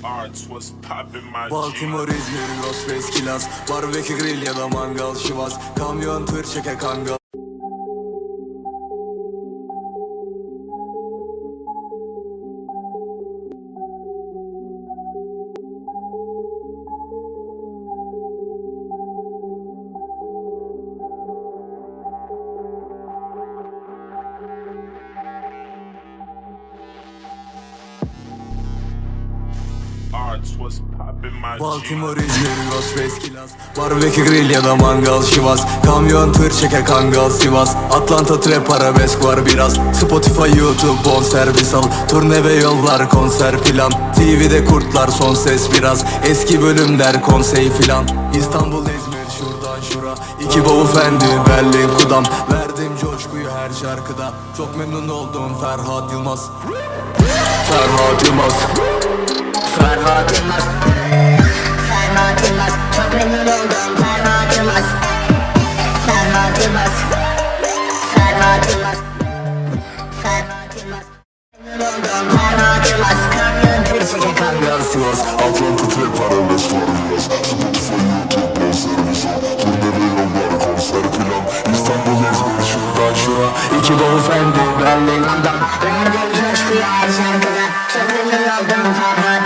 Arts, what's poppin' my G? Baltimore, İzmir, Ghostface, Kilas, barbekü grill ya da mangal, Şivas, kamyon, tır, çeke, kangal. Arts, what's poppin' my G? Baltimore, İzmir, Ghostface, Kilas, barbekü grill ya da mangal, Şivas, kamyon, tır, çeke, kangal, Sivas, Atlanta, trap, arabesk var biraz, Spotify, YouTube, bonservis al, turne ve yollar, konser plan, TV'de kurtlar, son ses biraz, eski bölümler, konsey filan, İstanbul, İzmir, şuradan şura, iki bavul fendi, Berlin, Kudam, verdim coşkuyu her şarkıda, çok memnun oldum Ferhat Yılmaz. Ferhat Yılmaz, Ferhat Yılmaz, Ferhat Yılmaz, çok memnun oldum Ferhat Yılmaz, Ferhat Yılmaz, Ferhat Yılmaz, Ferhat Yılmaz, memnun oldum Ferhat Yılmaz, kamyon tırcı kangal Sivas, Atlanta trap arabesk var biraz, Spotify, YouTube, bonservis al, turne ve yollar, konser plan, İstanbul, İzmir, şuradan şura, iki bavul fendi, Berlin, Kudam, verdim coşkuyu her şarkıda, çok memnun oldum Ferhat